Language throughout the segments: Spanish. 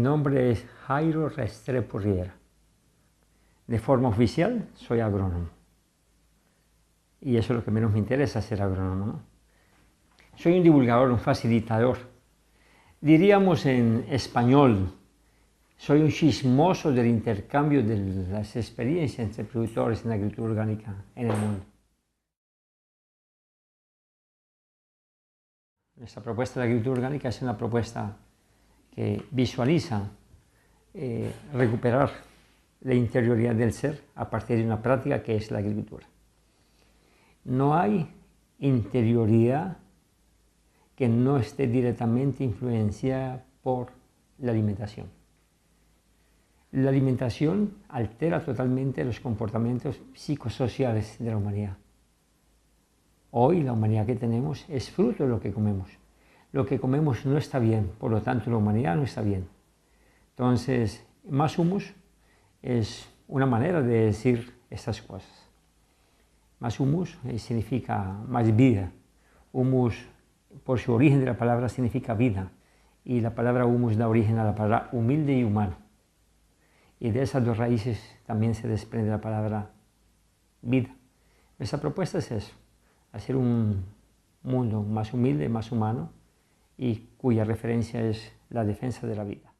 nombre es Jairo Restrepo Riera. De forma oficial soy agrónomo. Y eso es lo que menos me interesa, ser agrónomo, ¿no? Soy un divulgador, un facilitador. Diríamos en español, soy un chismoso del intercambio de las experiencias entre productores en la agricultura orgánica en el mundo. Nuestra propuesta de agricultura orgánica es una propuesta que visualiza recuperar la interioridad del ser a partir de una práctica que es la agricultura. No hay interioridad que no esté directamente influenciada por la alimentación. La alimentación altera totalmente los comportamientos psicosociales de la humanidad. Hoy la humanidad que tenemos es fruto de lo que comemos. Lo que comemos no está bien, por lo tanto la humanidad no está bien. Entonces, más humus es una manera de decir estas cosas. Más humus significa más vida. Humus, por su origen de la palabra, significa vida. Y la palabra humus da origen a la palabra humilde y humano. Y de esas dos raíces también se desprende la palabra vida. Nuestra propuesta es eso, hacer un mundo más humilde, más humano, y cuya referencia es la defensa de la vida.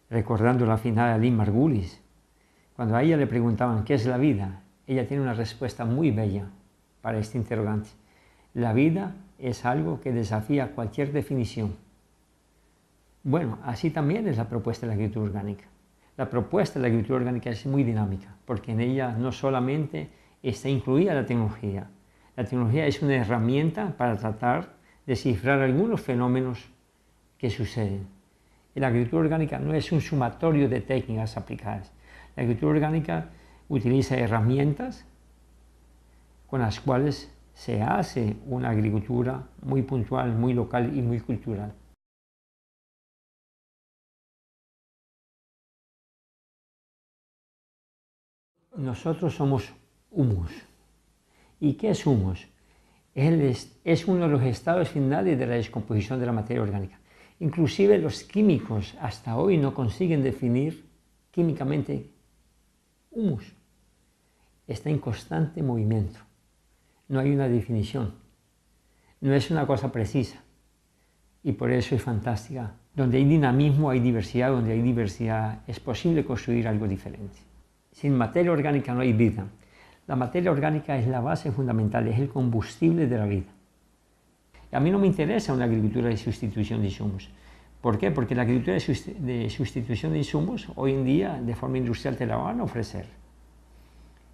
Recordando la finada Lynn Margulis, cuando a ella le preguntaban ¿qué es la vida?, ella tiene una respuesta muy bella para este interrogante. La vida es algo que desafía cualquier definición. Bueno, así también es la propuesta de la agricultura orgánica. La propuesta de la agricultura orgánica es muy dinámica, porque en ella no solamente está incluida la tecnología. La tecnología es una herramienta para tratar de descifrar algunos fenómenos que suceden. La agricultura orgánica no es un sumatorio de técnicas aplicadas. La agricultura orgánica utiliza herramientas con las cuales se hace una agricultura muy puntual, muy local y muy cultural. Nosotros somos humus. ¿Y qué es humus? Es uno de los estados finales de la descomposición de la materia orgánica. Inclusive los químicos hasta hoy no consiguen definir químicamente humus. Está en constante movimiento. No hay una definición. No es una cosa precisa. Y por eso es fantástica. Donde hay dinamismo hay diversidad, donde hay diversidad es posible construir algo diferente. Sin materia orgánica no hay vida. La materia orgánica es la base fundamental, es el combustible de la vida. Y a mí no me interesa una agricultura de sustitución de insumos. ¿Por qué? Porque la agricultura de sustitución de insumos hoy en día de forma industrial te la van a ofrecer.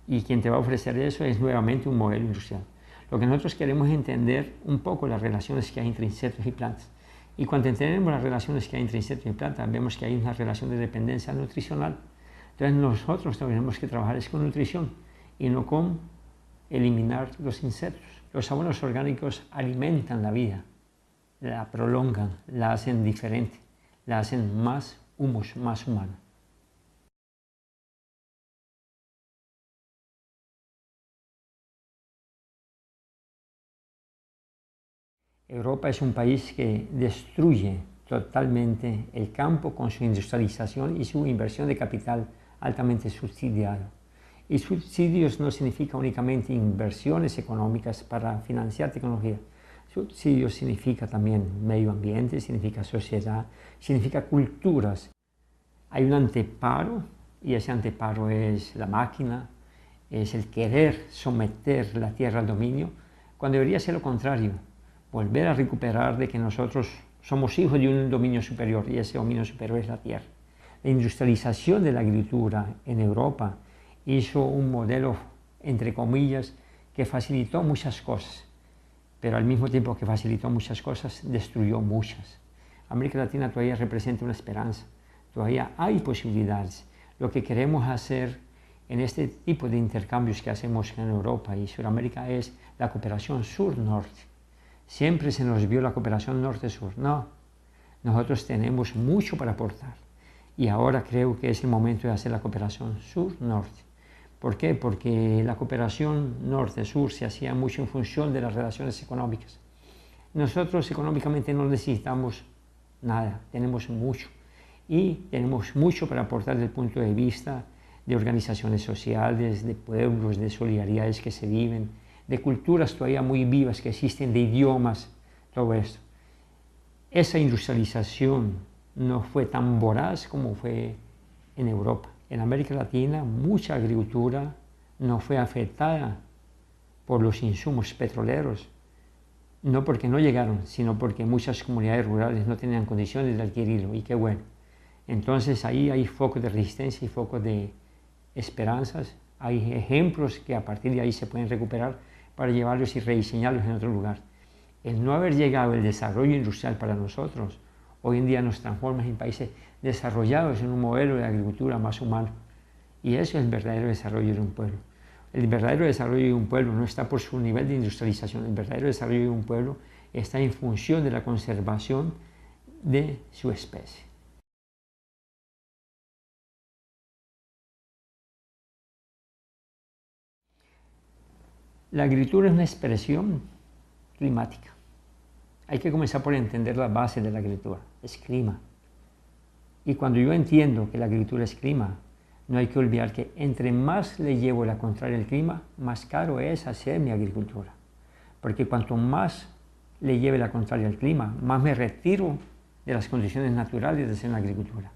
Y quien te va a ofrecer eso es nuevamente un modelo industrial. Lo que nosotros queremos es entender un poco las relaciones que hay entre insectos y plantas. Y cuando entendemos las relaciones que hay entre insectos y plantas, vemos que hay una relación de dependencia nutricional. Entonces nosotros tenemos que trabajar es con nutrición y no con eliminar los insectos. Los abonos orgánicos alimentan la vida, la prolongan, la hacen diferente, la hacen más humus, más humana. Europa es un país que destruye totalmente el campo con su industrialización y su inversión de capital altamente subsidiado. Y subsidios no significa únicamente inversiones económicas para financiar tecnología. Subsidios significa también medio ambiente, significa sociedad, significa culturas. Hay un anteparo y ese anteparo es la máquina, es el querer someter la tierra al dominio, cuando debería ser lo contrario. Volver a recuperar de que nosotros somos hijos de un dominio superior y ese dominio superior es la tierra. La industrialización de la agricultura en Europa hizo un modelo, entre comillas, que facilitó muchas cosas, pero al mismo tiempo que facilitó muchas cosas, destruyó muchas. América Latina todavía representa una esperanza, todavía hay posibilidades. Lo que queremos hacer en este tipo de intercambios que hacemos en Europa y Sudamérica es la cooperación sur-norte. Siempre se nos vio la cooperación norte-sur. No, nosotros tenemos mucho para aportar y ahora creo que es el momento de hacer la cooperación sur-norte, ¿Por qué? Porque la cooperación norte-sur se hacía mucho en función de las relaciones económicas. Nosotros económicamente no necesitamos nada, tenemos mucho. Y tenemos mucho para aportar desde el punto de vista de organizaciones sociales, de pueblos, de solidaridades que se viven, de culturas todavía muy vivas que existen, de idiomas, todo esto. Esa industrialización no fue tan voraz como fue en Europa. En América Latina mucha agricultura no fue afectada por los insumos petroleros, no porque no llegaron, sino porque muchas comunidades rurales no tenían condiciones de adquirirlo, y qué bueno. Entonces ahí hay focos de resistencia y focos de esperanzas, hay ejemplos que a partir de ahí se pueden recuperar para llevarlos y rediseñarlos en otro lugar. El no haber llegado el desarrollo industrial para nosotros, hoy en día nos transforma en países desarrollados en un modelo de agricultura más humano. Y eso es el verdadero desarrollo de un pueblo. El verdadero desarrollo de un pueblo no está por su nivel de industrialización, el verdadero desarrollo de un pueblo está en función de la conservación de su especie. La agricultura es una expresión climática. Hay que comenzar por entender la base de la agricultura, es clima. Y cuando yo entiendo que la agricultura es clima, no hay que olvidar que entre más le llevo la contraria al clima, más caro es hacer mi agricultura. Porque cuanto más le lleve la contraria al clima, más me retiro de las condiciones naturales de hacer una agricultura.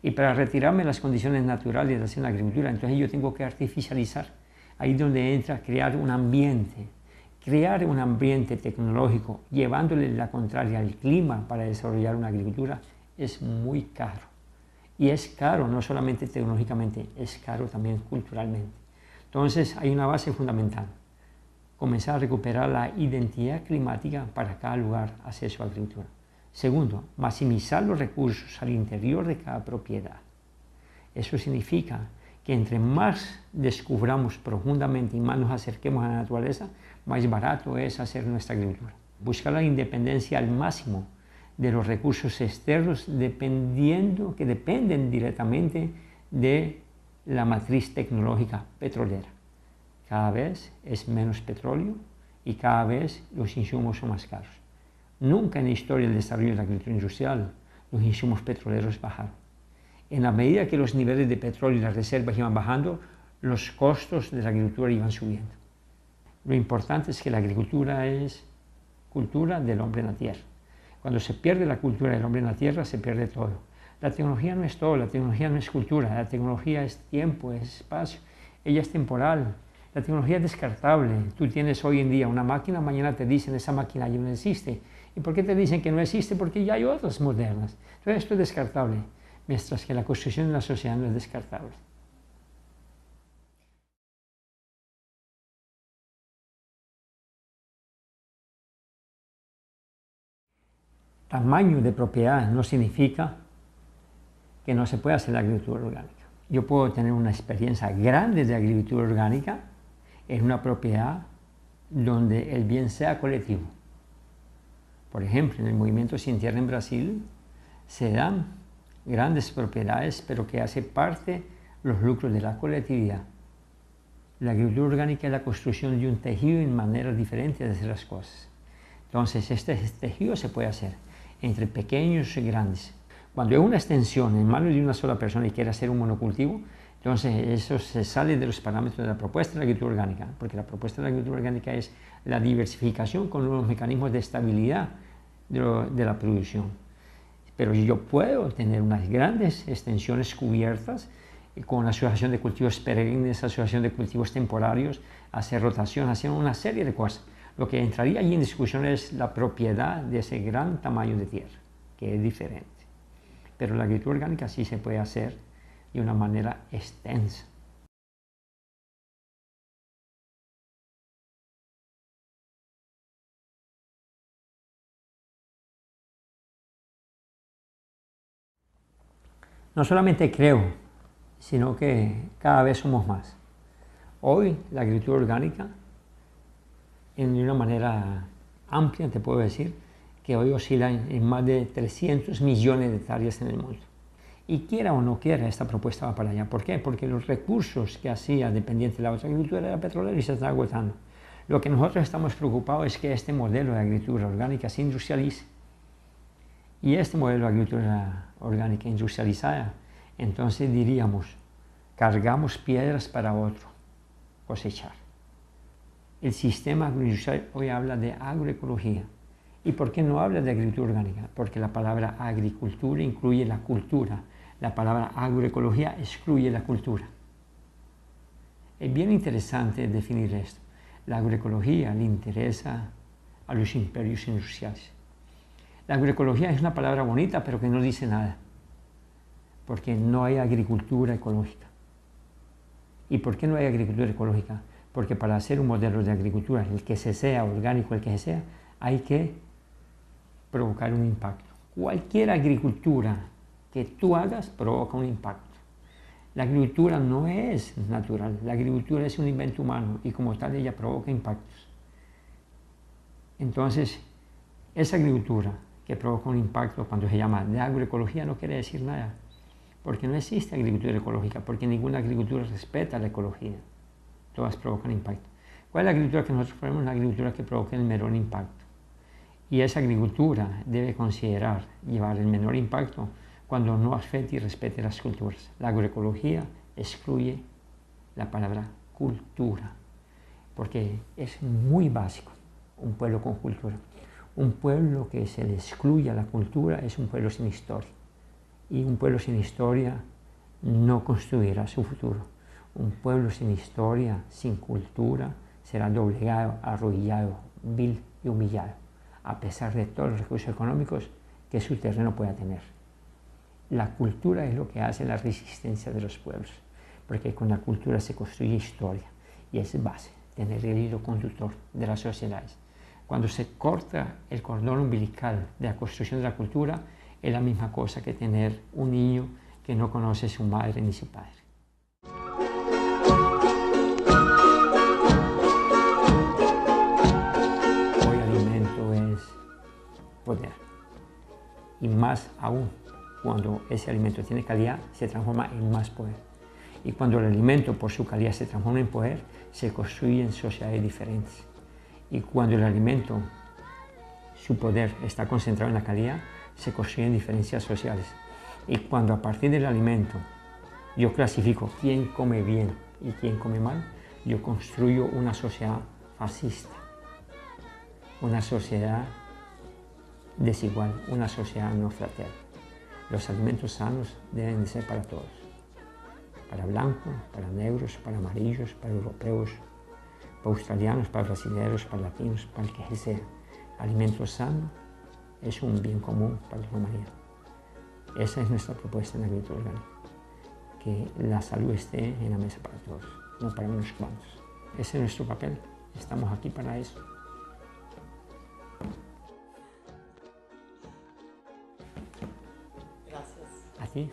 Y para retirarme de las condiciones naturales de hacer una agricultura, entonces yo tengo que artificializar. Ahí es donde entra crear un ambiente tecnológico, llevándole la contraria al clima para desarrollar una agricultura, es muy caro. Y es caro no solamente tecnológicamente, es caro también culturalmente. Entonces hay una base fundamental, comenzar a recuperar la identidad climática para cada lugar hacer su agricultura. Segundo, maximizar los recursos al interior de cada propiedad. Eso significa que entre más descubramos profundamente y más nos acerquemos a la naturaleza, más barato es hacer nuestra agricultura. Buscar la independencia al máximo de los recursos externos que dependen directamente de la matriz tecnológica petrolera. Cada vez es menos petróleo y cada vez los insumos son más caros. Nunca en la historia del desarrollo de la agricultura industrial los insumos petroleros bajaron. En la medida que los niveles de petróleo y las reservas iban bajando, los costos de la agricultura iban subiendo. Lo importante es que la agricultura es cultura del hombre en la tierra. Cuando se pierde la cultura del hombre en la tierra, se pierde todo. La tecnología no es todo, la tecnología no es cultura, la tecnología es tiempo, es espacio, ella es temporal. La tecnología es descartable. Tú tienes hoy en día una máquina, mañana te dicen esa máquina ya no existe. ¿Y por qué te dicen que no existe? Porque ya hay otras modernas. Entonces esto es descartable, mientras que la construcción de la sociedad no es descartable. Tamaño de propiedad no significa que no se pueda hacer la agricultura orgánica. Yo puedo tener una experiencia grande de agricultura orgánica en una propiedad donde el bien sea colectivo. Por ejemplo, en el movimiento Sin Tierra en Brasil se dan grandes propiedades, pero que hace parte los lucros de la colectividad. La agricultura orgánica es la construcción de un tejido en maneras diferentes de hacer las cosas. Entonces, este tejido se puede hacer entre pequeños y grandes. Cuando hay una extensión en manos de una sola persona y quiere hacer un monocultivo, entonces eso se sale de los parámetros de la propuesta de la agricultura orgánica, porque la propuesta de la agricultura orgánica es la diversificación con los mecanismos de estabilidad de la producción. Pero yo puedo tener unas grandes extensiones cubiertas con asociación de cultivos perennes, asociación de cultivos temporarios, hacer rotación, hacer una serie de cosas. Lo que entraría allí en discusión es la propiedad de ese gran tamaño de tierra, que es diferente. Pero la agricultura orgánica sí se puede hacer de una manera extensa. No solamente creo, sino que cada vez somos más. Hoy la agricultura orgánica, en una manera amplia te puedo decir, que hoy oscila en más de 300 millones de hectáreas en el mundo. Y quiera o no quiera, esta propuesta va para allá. ¿Por qué? Porque los recursos que hacía dependiente de la otra agricultura era petrolero y se está agotando. Lo que nosotros estamos preocupados es que este modelo de agricultura orgánica se industrialice. Y este modelo de agricultura orgánica industrializada, entonces diríamos, cargamos piedras para otro cosechar. El sistema agroindustrial hoy habla de agroecología. ¿Y por qué no habla de agricultura orgánica? Porque la palabra agricultura incluye la cultura. La palabra agroecología excluye la cultura. Es bien interesante definir esto. La agroecología le interesa a los imperios industriales. La agroecología es una palabra bonita, pero que no dice nada, porque no hay agricultura ecológica. ¿Y por qué no hay agricultura ecológica? Porque para hacer un modelo de agricultura, el que se sea orgánico, el que se sea, hay que provocar un impacto. Cualquier agricultura que tú hagas provoca un impacto. La agricultura no es natural, la agricultura es un invento humano y como tal ella provoca impactos. Entonces, esa agricultura que provoca un impacto cuando se llama de agroecología no quiere decir nada, porque no existe agricultura ecológica, porque ninguna agricultura respeta la ecología. Todas provocan impacto. ¿Cuál es la agricultura que nosotros ponemos? La agricultura que provoca el menor impacto. Y esa agricultura debe considerar llevar el menor impacto cuando no afecte y respete las culturas. La agroecología excluye la palabra cultura, porque es muy básico un pueblo con cultura. Un pueblo que se le excluya la cultura es un pueblo sin historia. Y un pueblo sin historia no construirá su futuro. Un pueblo sin historia, sin cultura, será doblegado, arrodillado, vil y humillado, a pesar de todos los recursos económicos que su terreno pueda tener. La cultura es lo que hace la resistencia de los pueblos, porque con la cultura se construye historia y es base, tener el hilo conductor de las sociedades. Cuando se corta el cordón umbilical de la construcción de la cultura, es la misma cosa que tener un niño que no conoce su madre ni su padre. Hoy alimento es poder. Y más aún, cuando ese alimento tiene calidad, se transforma en más poder. Y cuando el alimento por su calidad se transforma en poder, se construyen sociedades diferentes. Y cuando el alimento, su poder está concentrado en la calidad, se construyen diferencias sociales. Y cuando a partir del alimento yo clasifico quién come bien y quién come mal, yo construyo una sociedad fascista, una sociedad desigual, una sociedad no fraterna. Los alimentos sanos deben de ser para todos, para blancos, para negros, para amarillos, para europeos, para australianos, para brasileños, para latinos, para el que sea. Alimento sano es un bien común para la humanidad. Esa es nuestra propuesta en la agricultura orgánica, que la salud esté en la mesa para todos, no para unos cuantos. Ese es nuestro papel, estamos aquí para eso. Gracias. ¿A ti?